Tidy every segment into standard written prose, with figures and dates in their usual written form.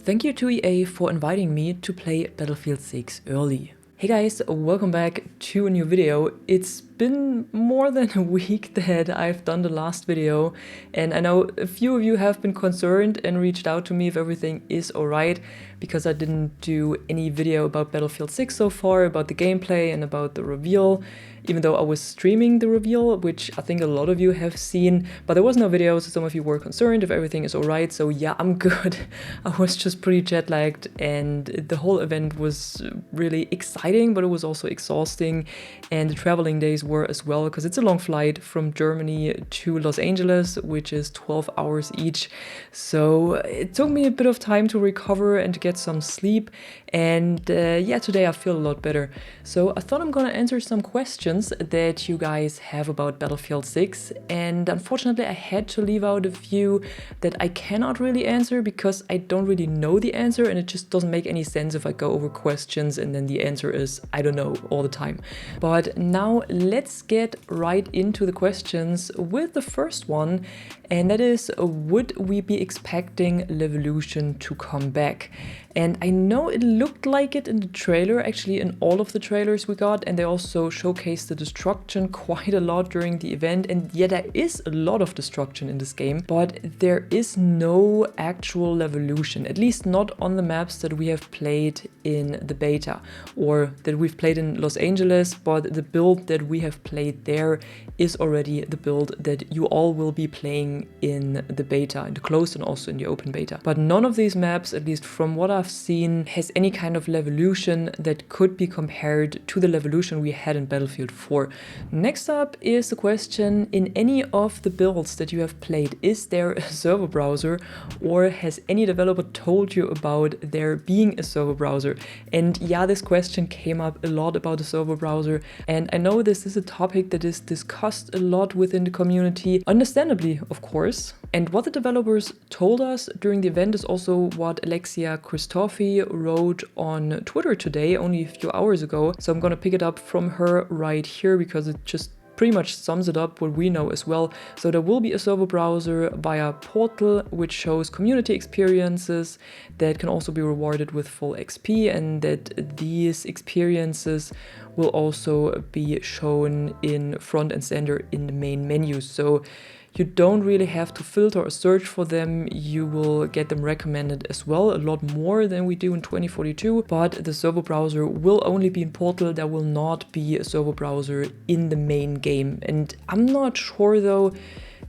Thank you to EA for inviting me to play Battlefield 6 early. Hey guys, welcome back to a new video. It's been more than a week that I've done the last video, and I know a few of you have been concerned and reached out to me if everything is alright, because I didn't do any video about Battlefield 6 so far, about the gameplay and about the reveal, even though I was streaming the reveal, which I think a lot of you have seen, but there was no video, so some of you were concerned if everything is alright. So yeah, I'm good. I was just pretty jet lagged, and the whole event was really exciting, but it was also exhausting, and the traveling days were as well, because it's a long flight from Germany to Los Angeles, which is 12 hours each. So it took me a bit of time to recover and to get some sleep, and yeah, today I feel a lot better. So I thought I'm gonna answer some questions that you guys have about Battlefield 6, and unfortunately I had to leave out a few that I cannot really answer because I don't really know the answer, and it just doesn't make any sense if I go over questions and then the answer is I don't know all the time. But now let's get right into the questions with the first one, and that is, would we be expecting Levolution to come back? And I know it looked like it in the trailer, actually in all of the trailers we got, and they also showcased the destruction quite a lot during the event, and yeah, there is a lot of destruction in this game, but there is no actual Levolution, at least not on the maps that we have played in the beta, or that we've played in Los Angeles, but the build that we have played there is already the build that you all will be playing in the beta, in the closed and also in the open beta. But none of these maps, at least from what I've seen, has any kind of Levolution that could be compared to the Levolution we had in Battlefield 4. Next up is the question, in any of the builds that you have played, is there a server browser, or has any developer told you about there being a server browser? And yeah, this question came up a lot about the server browser, and I know this is a topic that is discussed a lot within the community, understandably, of course. And what the developers told us during the event is also what Alexia Christofi wrote on Twitter today, only a few hours ago. So I'm gonna pick it up from her right here because it just pretty much sums it up what we know as well. So there will be a server browser via Portal, which shows community experiences that can also be rewarded with full XP, and that these experiences will also be shown in front and center in the main menu. So you don't really have to filter or search for them, you will get them recommended as well, a lot more than we do in 2042, but the server browser will only be in Portal, there will not be a server browser in the main game. And I'm not sure though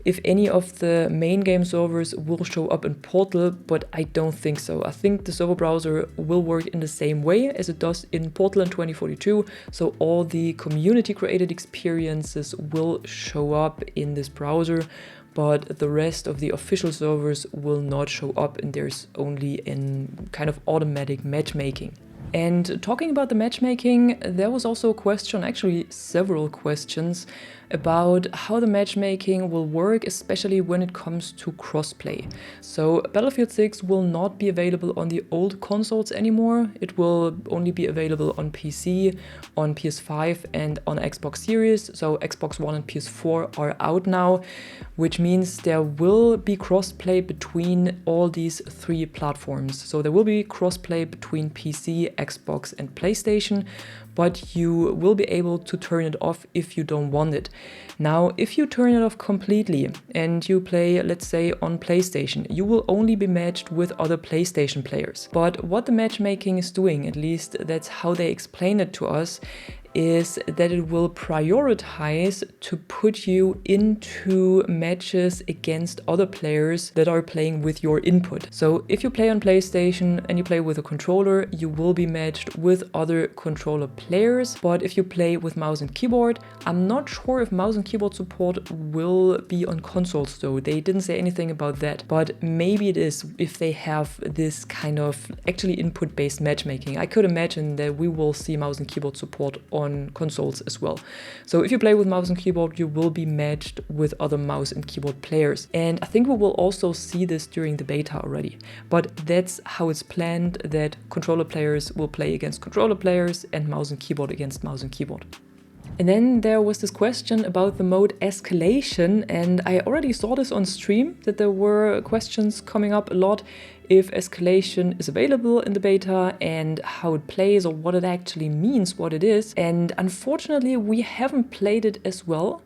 if any of the main game servers will show up in Portal, but I don't think so. I think the server browser will work in the same way as it does in Portal in 2042, so all the community created experiences will show up in this browser, but the rest of the official servers will not show up, and there's only in kind of automatic matchmaking. And talking about the matchmaking, there was also a question, actually several questions, about how the matchmaking will work, especially when it comes to crossplay. So Battlefield 6 will not be available on the old consoles anymore. It will only be available on PC, on PS5 and on Xbox Series. So Xbox One and PS4 are out now, which means there will be crossplay between all these three platforms. So there will be crossplay between PC, Xbox and PlayStation, but you will be able to turn it off if you don't want it. Now, if you turn it off completely and you play, let's say, on PlayStation, you will only be matched with other PlayStation players. But what the matchmaking is doing, at least that's how they explain it to us, is that it will prioritize to put you into matches against other players that are playing with your input. So if you play on PlayStation and you play with a controller, you will be matched with other controller players. But if you play with mouse and keyboard, I'm not sure if mouse and keyboard support will be on consoles though. They didn't say anything about that, but maybe it is if they have this kind of actually input-based matchmaking. I could imagine that we will see mouse and keyboard support on consoles as well. So if you play with mouse and keyboard, you will be matched with other mouse and keyboard players. And I think we will also see this during the beta already. But that's how it's planned, that controller players will play against controller players and mouse and keyboard against mouse and keyboard. And then there was this question about the mode Escalation, and I already saw this on stream, that there were questions coming up a lot if Escalation is available in the beta and how it plays or what it actually means, what it is. And unfortunately, we haven't played it as well.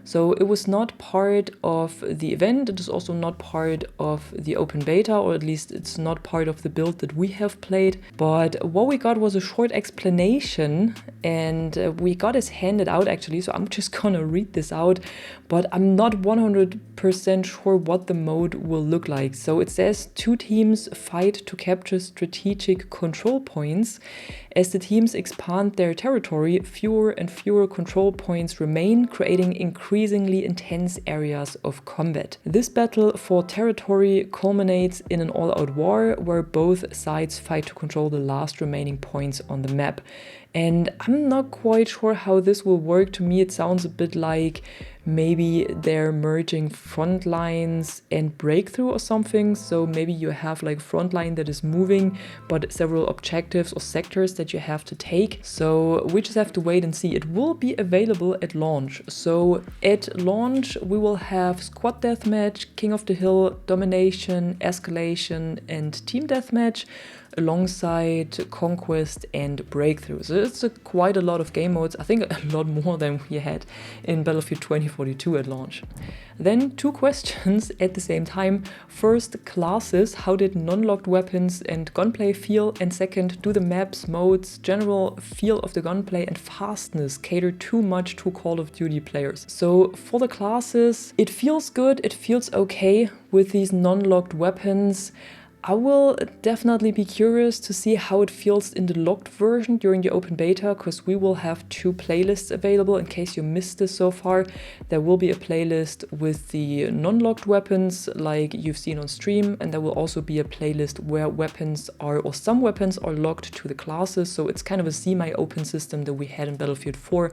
So it was not part of the event, it is also not part of the open beta, or at least it's not part of the build that we have played. But what we got was a short explanation, and we got it handed out actually, so I'm just gonna read this out, but I'm not 100% sure what the mode will look like. So it says 2 teams fight to capture strategic control points. As the teams expand their territory, fewer and fewer control points remain, creating increasingly intense areas of combat. This battle for territory culminates in an all-out war where both sides fight to control the last remaining points on the map. And I'm not quite sure how this will work. To me, it sounds a bit like maybe they're merging front lines and breakthrough or something. So maybe you have like front line that is moving, but several objectives or sectors that you have to take. So we just have to wait and see. It will be available at launch. So at launch, we will have Squad Deathmatch, King of the Hill, Domination, Escalation, and Team Deathmatch, alongside Conquest and Breakthrough. So it's quite a lot of game modes, I think a lot more than we had in Battlefield 2042 at launch. Then 2 questions at the same time. First, classes, how did non-locked weapons and gunplay feel? And second, do the maps, modes, general feel of the gunplay and fastness cater too much to Call of Duty players? So for the classes, it feels good, it feels okay with these non-locked weapons. I will definitely be curious to see how it feels in the locked version during the open beta, because we will have 2 playlists available. In case you missed this so far, there will be a playlist with the non-locked weapons like you've seen on stream, and there will also be a playlist where weapons are, or some weapons are locked to the classes. So it's kind of a semi-open system that we had in Battlefield 4,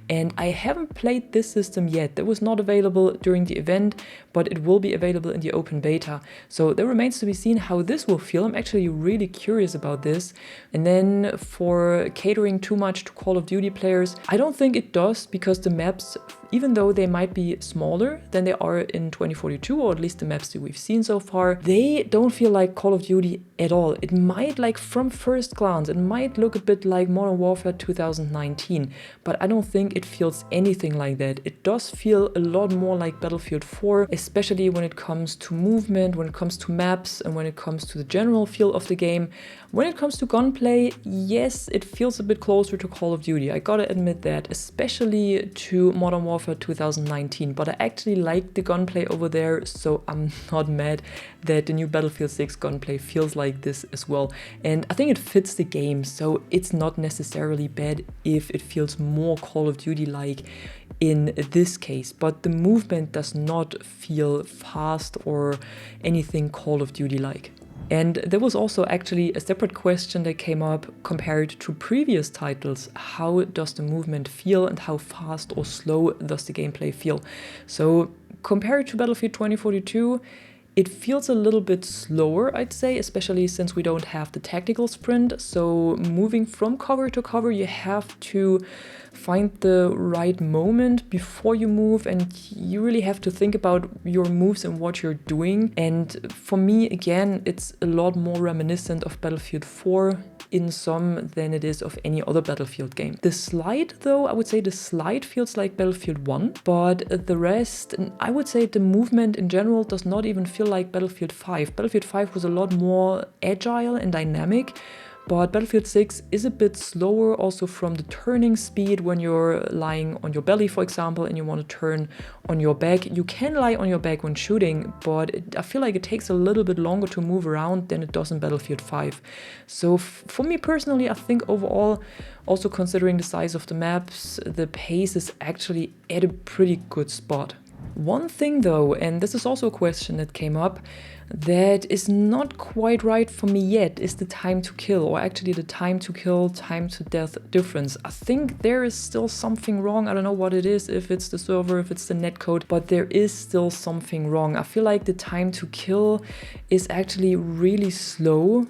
and I haven't played this system yet. That was not available during the event, but it will be available in the open beta. So there remains to be seen how this will feel. I'm actually really curious about this. And then for catering too much to Call of Duty players, I don't think it does, because the maps, even though they might be smaller than they are in 2042, or at least the maps that we've seen so far, they don't feel like Call of Duty at all. It might, like from first glance, it might look a bit like Modern Warfare 2019, but I don't think it feels anything like that. It does feel a lot more like Battlefield 4, especially when it comes to movement, when it comes to maps, and when it comes to the general feel of the game. When it comes to gunplay, yes, it feels a bit closer to Call of Duty. I gotta admit that, especially to Modern Warfare 2019, but I actually like the gunplay over there, so I'm not mad that the new Battlefield 6 gunplay feels like this as well. And I think it fits the game, so it's not necessarily bad if it feels more Call of Duty-like in this case, but the movement does not feel fast or anything Call of Duty-like. And there was also actually a separate question that came up compared to previous titles. How does the movement feel and how fast or slow does the gameplay feel? So compared to Battlefield 2042, it feels a little bit slower, I'd say, especially since we don't have the tactical sprint. So moving from cover to cover, you have to find the right moment before you move, and you really have to think about your moves and what you're doing. And for me, again, it's a lot more reminiscent of Battlefield 4 in some than it is of any other Battlefield game. The slide, though, I would say the slide feels like Battlefield 1, but the rest, I would say the movement in general does not even feel like Battlefield 5. Battlefield 5 was a lot more agile and dynamic, but Battlefield 6 is a bit slower also from the turning speed. When you're lying on your belly, for example, and you want to turn on your back, you can lie on your back when shooting, but I feel like it takes a little bit longer to move around than it does in Battlefield 5. So for me personally, I think overall, also considering the size of the maps, the pace is actually at a pretty good spot. One thing though, and this is also a question that came up, that is not quite right for me yet, is the time to kill, or actually the time to kill, time to death difference. I think there is still something wrong. I don't know what it is, if it's the server, if it's the netcode, but there is still something wrong. I feel like the time to kill is actually really slow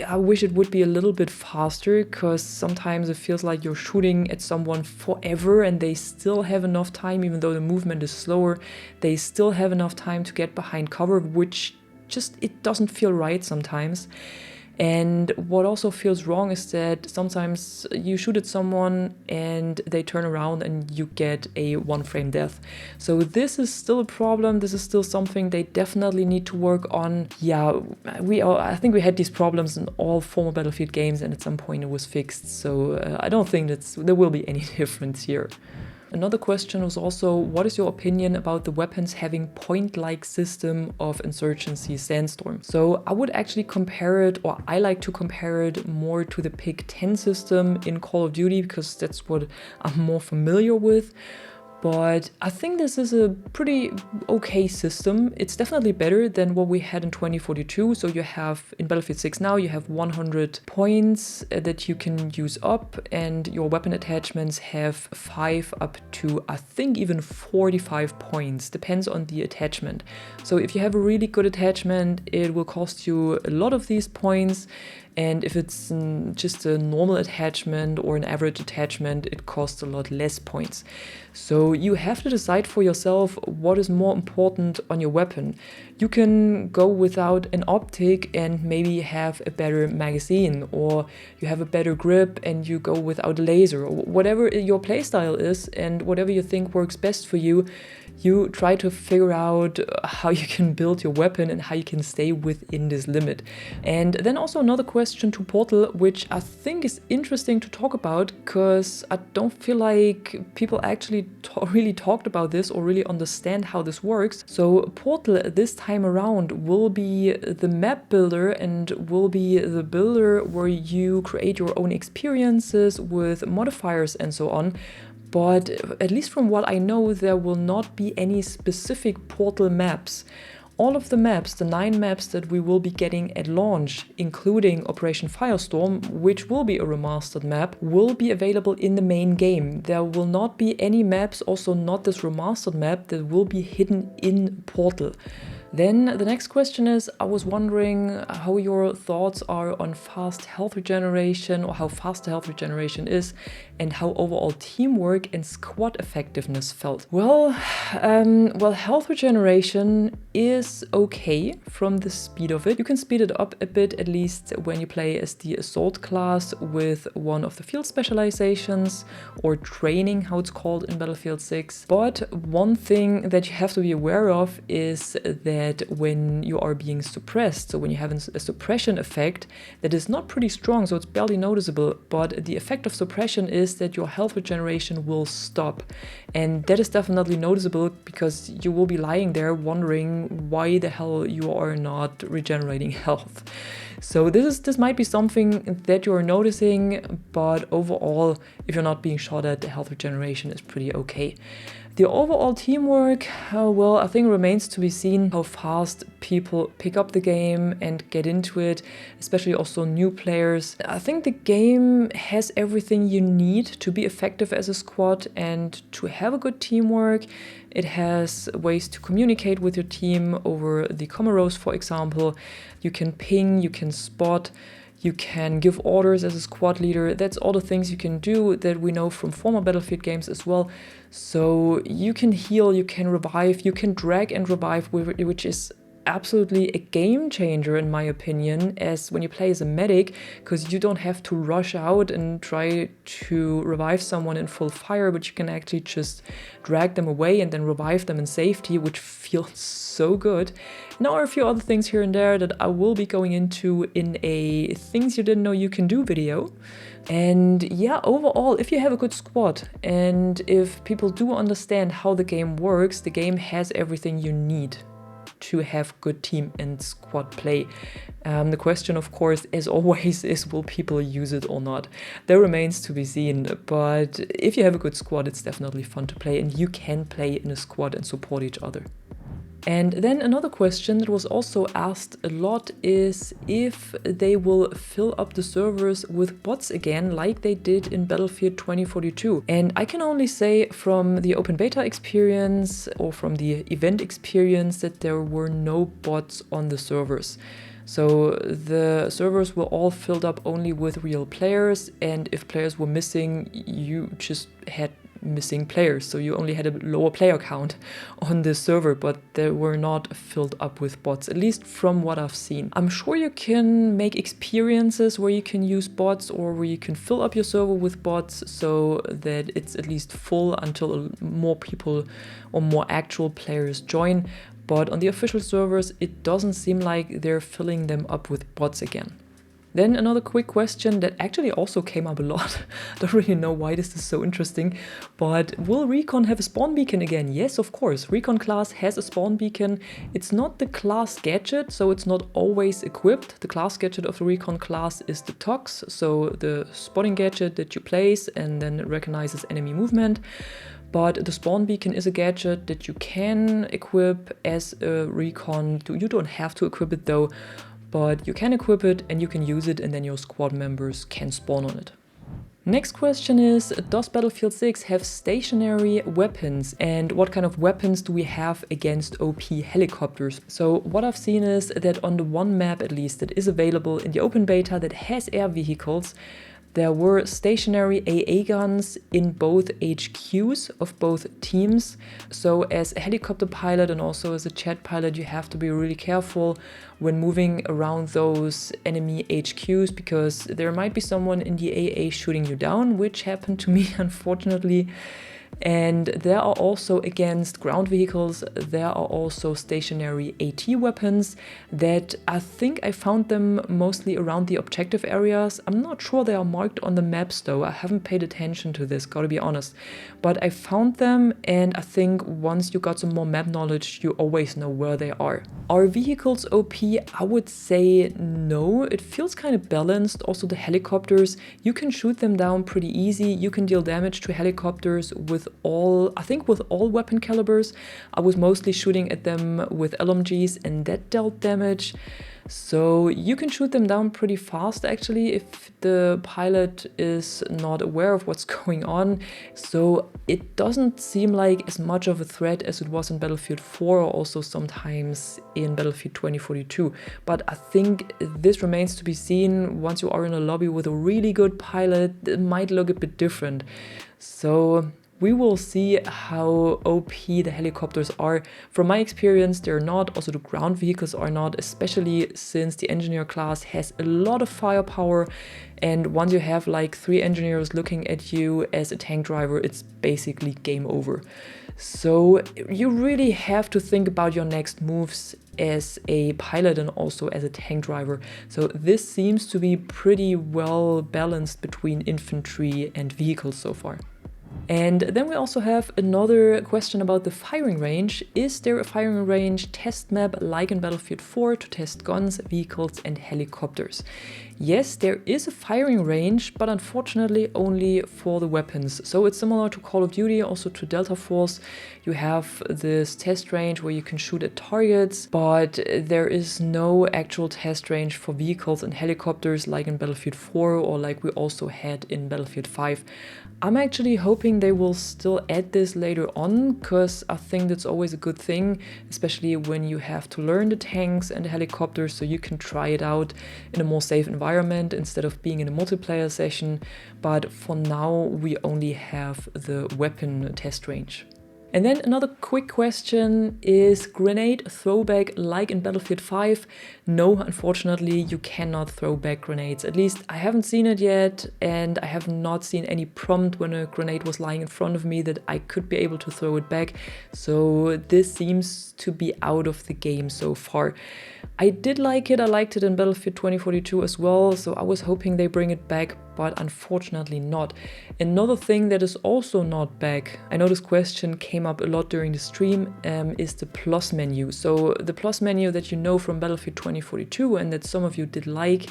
I wish it would be a little bit faster, because sometimes it feels like you're shooting at someone forever and they still have enough time, even though the movement is slower, they still have enough time to get behind cover, which just, it doesn't feel right sometimes. And what also feels wrong is that sometimes you shoot at someone and they turn around and you get a one-frame death. So this is still a problem. This is still something they definitely need to work on. Yeah, I think we had these problems in all former Battlefield games, and at some point it was fixed. So I don't think there will be any difference here. Another question was also, what is your opinion about the weapons having point-like system of Insurgency Sandstorm? So I would actually compare it, or I like to compare it more to the Pick 10 system in Call of Duty, because that's what I'm more familiar with. But I think this is a pretty okay system. It's definitely better than what we had in 2042. So you have, in Battlefield 6 now, you have 100 points that you can use up, and your weapon attachments have 5 up to, I think, even 45 points. Depends on the attachment. So if you have a really good attachment, it will cost you a lot of these points. And if it's just a normal attachment or an average attachment, it costs a lot less points. So you have to decide for yourself what is more important on your weapon. You can go without an optic and maybe have a better magazine, or you have a better grip and you go without a laser, or whatever your playstyle is and whatever you think works best for you. You try to figure out how you can build your weapon and how you can stay within this limit. And then also another question to Portal, which I think is interesting to talk about, because I don't feel like people actually really talked about this or really understand how this works. So Portal this time around will be the map builder and will be the builder where you create your own experiences with modifiers and so on. But at least from what I know, there will not be any specific Portal maps. All of the maps, the 9 maps that we will be getting at launch, including Operation Firestorm, which will be a remastered map, will be available in the main game. There will not be any maps, also not this remastered map, that will be hidden in Portal. Then the next question is, I was wondering how your thoughts are on fast health regeneration, or how fast the health regeneration is, and how overall teamwork and squad effectiveness felt. Well, health regeneration is okay from the speed of it. You can speed it up a bit, at least when you play as the assault class with one of the field specializations, or training, how it's called in Battlefield 6. But one thing that you have to be aware of is that when you are being suppressed, so when you have a suppression effect that is not pretty strong, so it's barely noticeable, but the effect of suppression is that your health regeneration will stop. And that is definitely noticeable, because you will be lying there wondering why the hell you are not regenerating health. So this might be something that you're noticing, but overall, if you're not being shot at, the health regeneration is pretty okay. The overall teamwork, well, I think it remains to be seen how fast people pick up the game and get into it, especially also new players. I think the game has everything you need to be effective as a squad and to have a good teamwork. It has ways to communicate with your team over the Comoros, for example. You can ping, you can spot, you can give orders as a squad leader. That's all the things you can do that we know from former Battlefield games as well. So you can heal, you can revive, you can drag and revive, which is absolutely a game changer in my opinion, as when you play as a medic, because you don't have to rush out and try to revive someone in full fire, but you can actually just drag them away and then revive them in safety, which feels so good. Now are a few other things here and there that I will be going into in a things you didn't know you can do video. And yeah, overall, if you have a good squad and if people do understand how the game works, the game has everything you need to have good team and squad play. The question, of course, as always, is will people use it or not? That remains to be seen, but if you have a good squad, it's definitely fun to play, and you can play in a squad and support each other. And then another question that was also asked a lot is if they will fill up the servers with bots again like they did in Battlefield 2042. And I can only say from the open beta experience or from the event experience that there were no bots on the servers. So the servers were all filled up only with real players, and if players were missing, you just had missing players, so you only had a lower player count on this server, but they were not filled up with bots, at least from what I've seen. I'm sure you can make experiences where you can use bots or where you can fill up your server with bots so that it's at least full until more people or more actual players join, but on the official servers it doesn't seem like they're filling them up with bots again. Then another quick question that actually also came up a lot. Don't really know why this is so interesting, but will Recon have a spawn beacon again? Yes, of course. Recon class has a spawn beacon. It's not the class gadget, so it's not always equipped. The class gadget of the Recon class is the Tox, so the spotting gadget that you place and then it recognizes enemy movement. But the spawn beacon is a gadget that you can equip as a Recon. You don't have to equip it though, but you can equip it and you can use it and then your squad members can spawn on it. Next question is, does Battlefield 6 have stationary weapons, and what kind of weapons do we have against OP helicopters? So what I've seen is that on the one map at least that is available in the open beta that has air vehicles, there were stationary AA guns in both HQs of both teams. So as a helicopter pilot and also as a jet pilot, you have to be really careful when moving around those enemy HQs, because there might be someone in the AA shooting you down, which happened to me unfortunately. And there are also, against ground vehicles, there are also stationary AT weapons that I think I found them mostly around the objective areas. I'm not sure they are marked on the maps though. I haven't paid attention to this, gotta be honest. But I found them, and I think once you got some more map knowledge, you always know where they are. Are vehicles OP? I would say no. It feels kind of balanced. Also the helicopters, you can shoot them down pretty easy. You can deal damage to helicopters with all weapon calibers. I was mostly shooting at them with LMGs and that dealt damage. So you can shoot them down pretty fast actually if the pilot is not aware of what's going on. So it doesn't seem like as much of a threat as it was in Battlefield 4 or also sometimes in Battlefield 2042. But I think this remains to be seen. Once you are in a lobby with a really good pilot, it might look a bit different. So we will see how OP the helicopters are. From my experience, they're not. Also, the ground vehicles are not, especially since the engineer class has a lot of firepower. And once you have like 3 engineers looking at you as a tank driver, it's basically game over. So you really have to think about your next moves as a pilot and also as a tank driver. So this seems to be pretty well balanced between infantry and vehicles so far. And then we also have another question about the firing range. Is there a firing range test map like in Battlefield 4 to test guns, vehicles and helicopters? Yes, there is a firing range, but unfortunately only for the weapons. So it's similar to Call of Duty, also to Delta Force. You have this test range where you can shoot at targets, but there is no actual test range for vehicles and helicopters like in Battlefield 4 or like we also had in Battlefield 5. I'm actually hoping they will still add this later on, because I think that's always a good thing, especially when you have to learn the tanks and the helicopters so you can try it out in a more safe environment instead of being in a multiplayer session. But for now, we only have the weapon test range. And then another quick question, is grenade throwback like in Battlefield 5? No, unfortunately, you cannot throw back grenades. At least I haven't seen it yet, and I have not seen any prompt when a grenade was lying in front of me that I could be able to throw it back. So this seems to be out of the game so far. I did like it. I liked it in Battlefield 2042 as well, so I was hoping they bring it back, but unfortunately not. Another thing that is also not back, I know this question came up a lot during the stream, is the plus menu. So the plus menu that you know from Battlefield 2042 and that some of you did like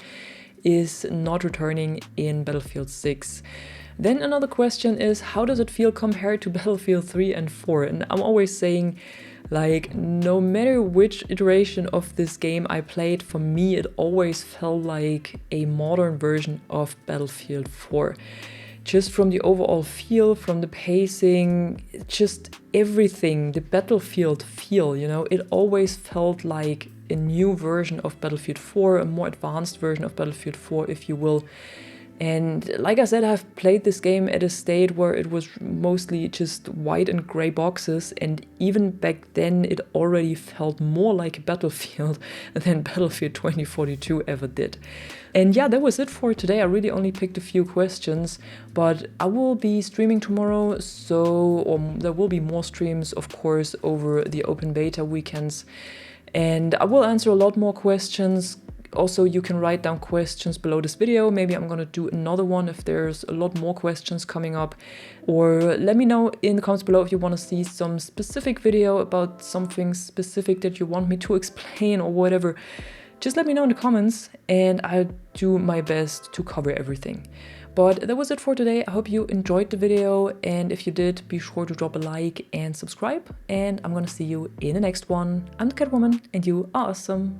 is not returning in Battlefield 6. Then another question is, how does it feel compared to Battlefield 3 and 4? And I'm always saying, like, no matter which iteration of this game I played, for me it always felt like a modern version of Battlefield 4. Just from the overall feel, from the pacing, just everything, the Battlefield feel, you know, it always felt like a new version of Battlefield 4, a more advanced version of Battlefield 4, if you will. And like I said, I've played this game at a state where it was mostly just white and gray boxes, and even back then it already felt more like a Battlefield than Battlefield 2042 ever did. And yeah, that was it for today. I really only picked a few questions, but I will be streaming tomorrow, so there will be more streams, of course, over the open beta weekends. And I will answer a lot more questions. Also, you can write down questions below this video. Maybe I'm gonna do another one if there's a lot more questions coming up. Or let me know in the comments below if you want to see some specific video about something specific that you want me to explain or whatever. Just let me know in the comments and I'll do my best to cover everything. But that was it for today. I hope you enjoyed the video, and if you did, be sure to drop a like and subscribe. And I'm gonna see you in the next one. I'm the Catwoman and you are awesome.